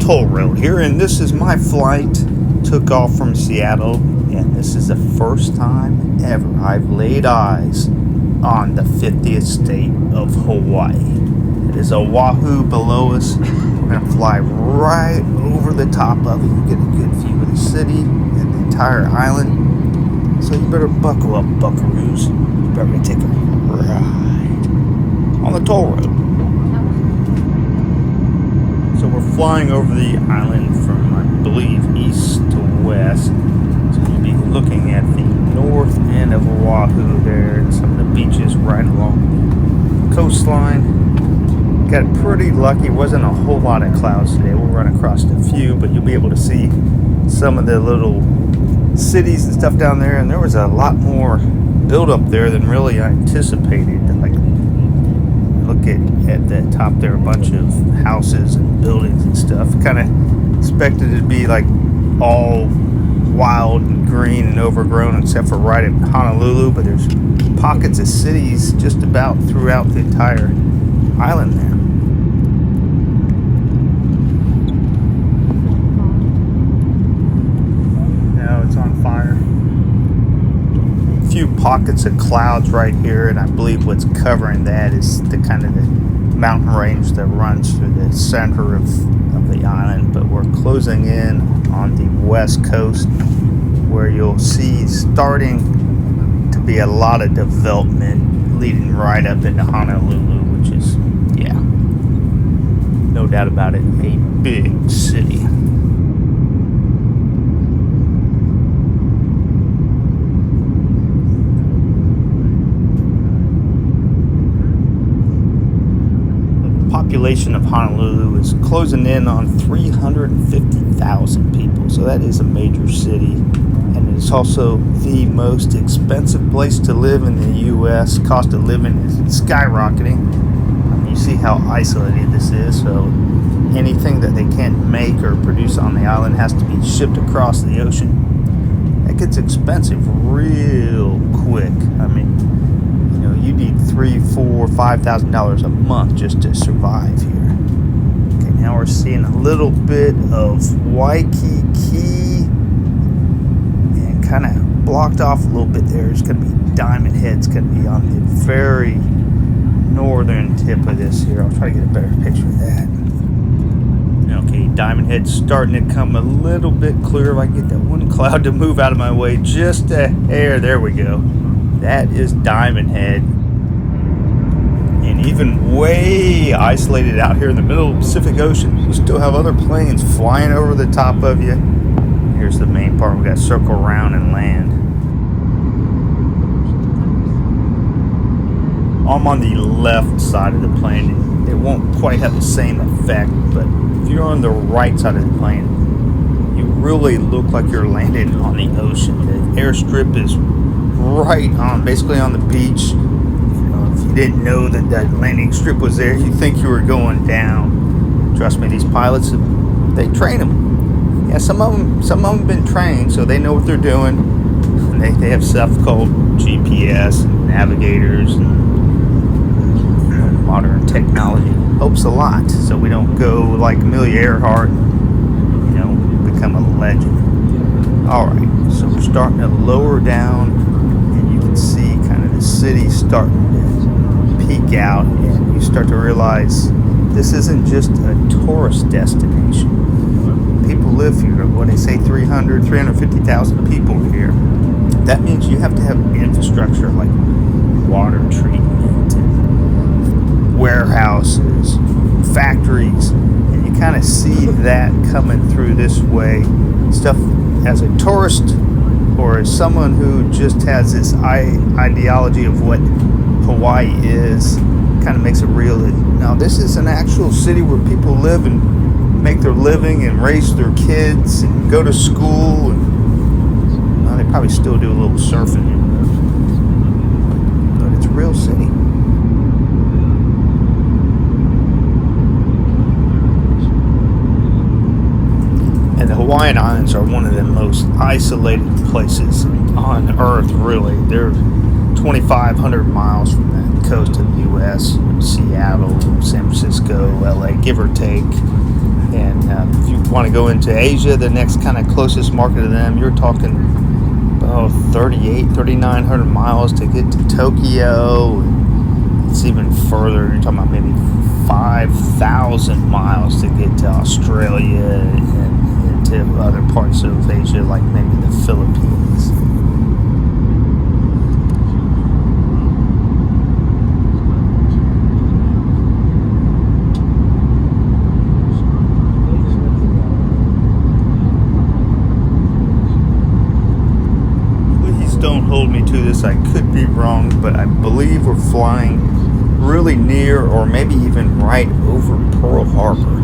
toll road here, and this is my flight. Took off from Seattle, and this is the first time ever I've laid eyes on the 50th state of Hawaii. It is Oahu below us. We're going to fly right over the top of it. You get a good view of the city and the entire island. So you better buckle up, buckaroos. You better take a ride on the toll road. So we're flying over the island from, I believe, east to west. So you'll be looking at the north end of Oahu there and some of the beaches right along the coastline. Got pretty lucky. Wasn't a whole lot of clouds today. We'll run across a few, but you'll be able to see some of the little cities and stuff down there. And there was a lot more build up there than really I anticipated. Like, look at the top there, a bunch of houses and buildings and stuff. Kind of expected it to be like all wild and green and overgrown except for right at Honolulu, but there's pockets of cities just about throughout the entire island there. Now it's on fire. A few pockets of clouds right here, and I believe what's covering that is the kind of the mountain range that runs through the center of the island. But we're closing in on the west coast, where you'll see starting to be a lot of development leading right up into Honolulu, which is, yeah, no doubt about it, a big city. The population of Honolulu is closing in on 350,000 people, so that is a major city, and it's also the most expensive place to live in the U.S. Cost of living is skyrocketing. You see how isolated this is, so anything that they can't make or produce on the island has to be shipped across the ocean. That gets expensive real quick. I mean, you need $3,000, $4,000, $5,000 a month just to survive here. Okay, now we're seeing a little bit of Waikiki, and kind of blocked off a little bit there. It's going to be Diamond Head's going to be on the very northern tip of this here. I'll try to get a better picture of that. Okay, Diamond Head's starting to come a little bit clearer. If I can get that one cloud to move out of my way just a hair. There we go. That is Diamond Head. And even way isolated out here in the middle of the Pacific Ocean, you still have other planes flying over the top of you. Here's the main part. We got to circle around and land. I'm on the left side of the plane. It won't quite have the same effect, but if you're on the right side of the plane, you really look like you're landing on the ocean. The airstrip is right on, basically on the beach. If you didn't know that that landing strip was there, you think you were going down. Trust me, these pilots, they train them. Yeah, some of them have been trained, so they know what they're doing. And they have stuff called GPS and navigators and modern technology. Helps a lot, so we don't go like Inouye Airport, become a legend. Alright, so we're starting to lower down, and you can see kind of the city starting to peek out, and you start to realize this isn't just a tourist destination. People live here. What they say, 350,000 people here. That means you have to have infrastructure like water treatment and warehouses, factories, and you kind of see that coming through this way. Stuff as a tourist or as someone who just has this ideology of what Hawaii is, kind of makes it real. Now, this is an actual city where people live and make their living and raise their kids and go to school, and they probably still do a little surfing, but it's a real city. And the Hawaiian Islands are one of the most isolated places on Earth, really. They're 2,500 miles from the coast of the U.S., Seattle, San Francisco, L.A., give or take. And if you want to go into Asia, the next kind of closest market to them, you're talking about 3,900 miles to get to Tokyo. It's even further. You're talking about maybe 5,000 miles to get to Australia and to other parts of Asia, like maybe the Philippines. Don't hold me to this, I could be wrong, but I believe we're flying really near or maybe even right over Pearl Harbor.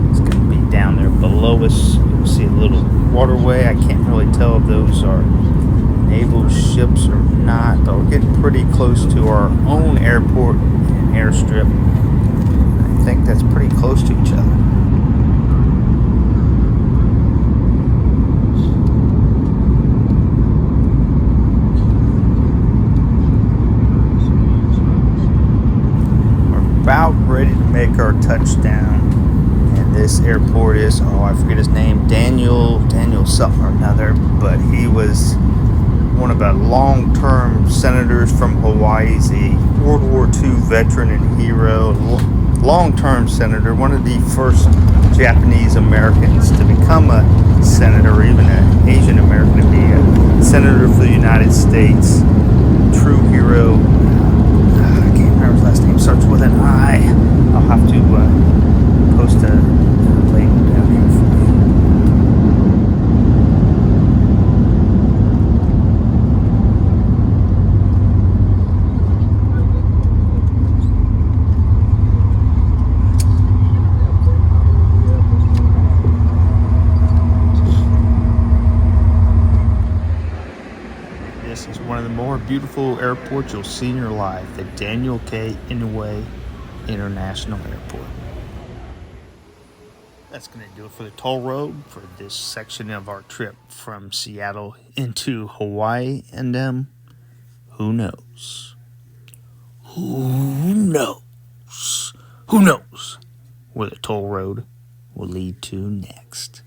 It's going to be down there below us. You'll see a little waterway. I can't really tell if those are naval ships or not, but we're getting pretty close to our own airport and airstrip. I think that's pretty close to each other. About ready to make our touchdown, and this airport is, I forget his name, Daniel something or another, but he was one of the long-term senators from Hawaii. He's a World War II veteran and hero, long-term senator, one of the first Japanese Americans to become a senator, or even an Asian American to be a senator for the United States. True hero. His last name starts with an I. I'll have to post a label down here for you. This is one of the more beautiful airports you'll see in your life, the Daniel K. Inouye International Airport. That's going to do it for the toll road for this section of our trip from Seattle into Hawaii. And who knows? Who knows? Who knows where the toll road will lead to next?